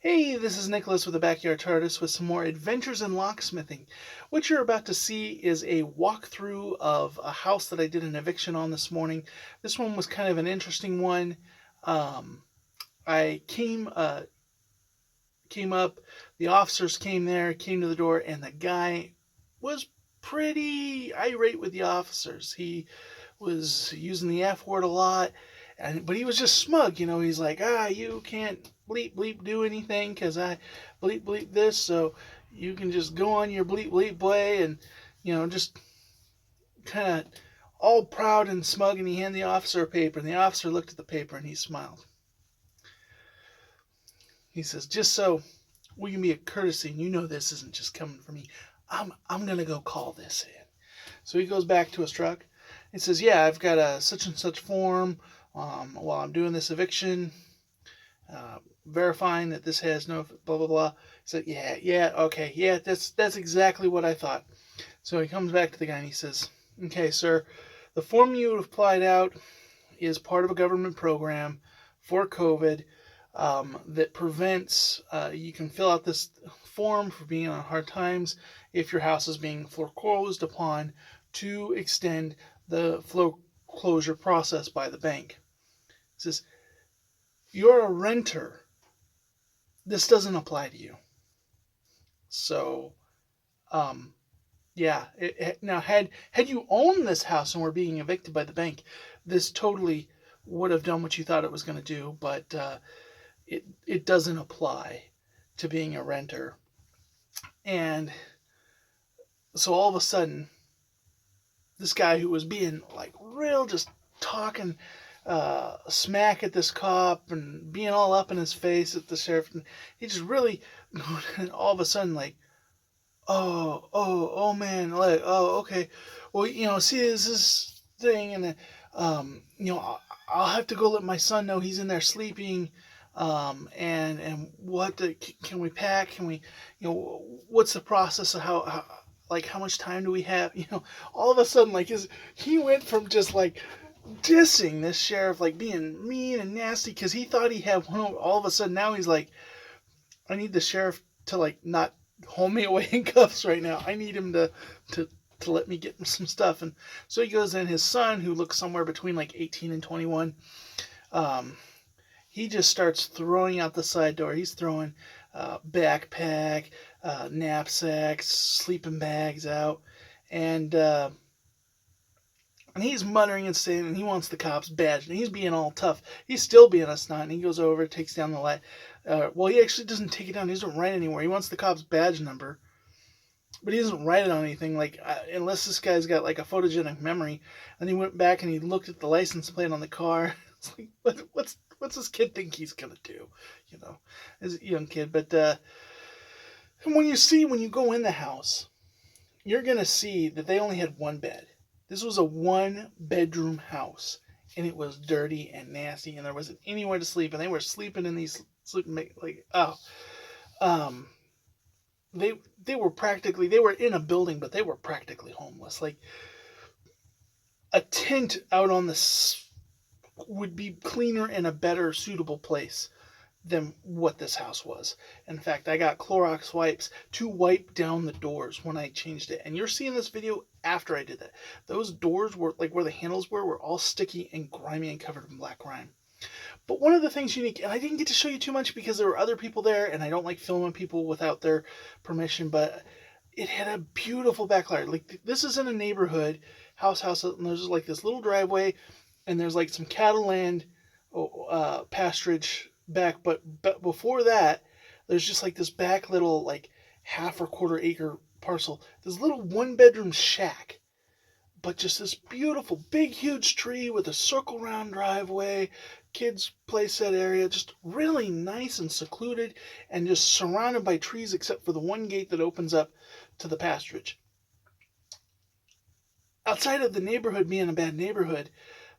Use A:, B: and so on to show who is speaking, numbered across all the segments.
A: Hey, this is Nicholas with the Backyard TARDIS with some more adventures in locksmithing. What you're about to see is a walkthrough of a house that I did an eviction on this morning. This one was kind of an interesting one. Um, I came up, the officers came there, came to the door, and the guy was pretty irate with the officers. He was using the F word a lot, but he was just smug. He's like, you can't bleep bleep do anything because I bleep bleep this, so you can just go on your bleep bleep way, and just kind of all proud and smug. And he handed the officer a paper, and the officer looked at the paper and he smiled. He says, "Just so we can be a courtesy, and this isn't just coming from me. I'm gonna go call this in." So he goes back to his truck. He says, "Yeah, I've got a such and such form while I'm doing this eviction, verifying that this has no blah blah blah." He said, "Yeah, okay, yeah, that's exactly what I thought." So he comes back to the guy and he says, "Okay, sir, the form you applied out is part of a government program for COVID that prevents. You can fill out this form for being on hard times if your house is being foreclosed upon to extend the foreclosure process by the bank." It says, "You're a renter. This doesn't apply to you." So, um, yeah. Now, had you owned this house and were being evicted by the bank, this totally would have done what you thought it was going to do. But it doesn't apply to being a renter. And so all of a sudden, this guy who was being like real, just talking smack at this cop and being all up in his face at the sheriff, and he just really, all of a sudden, like, oh man, like, oh, okay, well, see, this thing, and I'll have to go let my son know he's in there sleeping. And what can we pack? Can we, what's the process of how much time do we have? All of a sudden, like, he went from just like dissing this sheriff, like being mean and nasty because he thought he had one. All of a sudden, now he's like, I need the sheriff to like not hold me away in cuffs right now. I need him to to let me get some stuff. And so he goes in. His son, who looks somewhere between like 18 and 21, um, he just starts throwing out the side door. He's throwing backpack, knapsacks, sleeping bags out, and and he's muttering and saying, and he wants the cops badged, and he's being all tough. He's still being a snot, and he goes over, takes down the light. Well, he actually doesn't take it down. He doesn't write anywhere. He wants the cops badge number, but he doesn't write it on anything. Like unless this guy's got like a photogenic memory. And he went back and he looked at the license plate on the car. It's like, what's this kid think he's gonna do? As a young kid. But and when you go in the house, you're gonna see that they only had one bed. This was a one-bedroom house, and it was dirty and nasty, and there wasn't anywhere to sleep, and they were sleeping in these sleeping like um they were in a building, but they were practically homeless. Like a tent out on the would be cleaner and a better suitable place than what this house was. In fact, I got Clorox wipes to wipe down the doors when I changed it. And you're seeing this video after I did that. Those doors were like where the handles were all sticky and grimy and covered in black grime. But one of the things unique, and I didn't get to show you too much because there were other people there, and I don't like filming people without their permission, but it had a beautiful backyard. Like this is in a neighborhood, house, and there's like this little driveway, and there's like some cattle land, pasturage back, but before that, there's just like this back little like half or quarter acre parcel, this little one bedroom shack, but just this beautiful big huge tree with a circle round driveway, kids play set area, just really nice and secluded, and just surrounded by trees except for the one gate that opens up to the pasturage. Outside of the neighborhood being a bad neighborhood,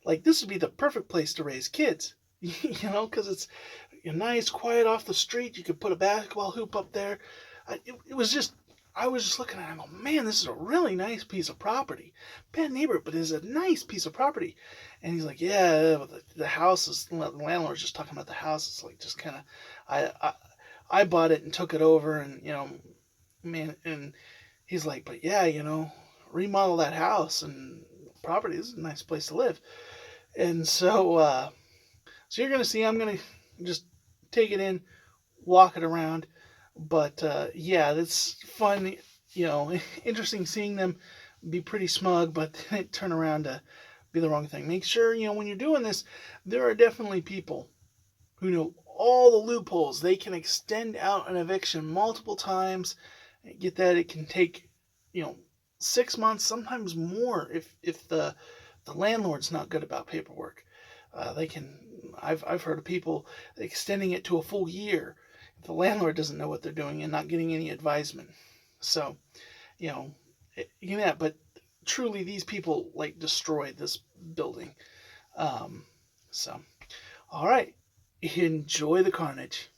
A: like this would be the perfect place to raise kids. Because it's nice, quiet off the street. You could put a basketball hoop up there. It was just, I was just looking at it and I go, man, this is a really nice piece of property. Bad neighborhood, but it's a nice piece of property. And he's like, yeah, the house is, the landlord's just talking about the house. It's like just kind of, I bought it and took it over, and man, and he's like, but yeah, remodel that house and property. This is a nice place to live. And so you're gonna see. I'm gonna just take it in, walk it around. But yeah, it's fun. Interesting seeing them be pretty smug, but then it turn around to be the wrong thing. Make sure when you're doing this, there are definitely people who know all the loopholes. They can extend out an eviction multiple times. Get that? It can take 6 months, sometimes more, if the landlord's not good about paperwork. They can. I've heard of people extending it to a full year if the landlord doesn't know what they're doing and not getting any advisement. So, you know, yeah. But truly, these people like destroyed this building. Um, so, all right, enjoy the carnage.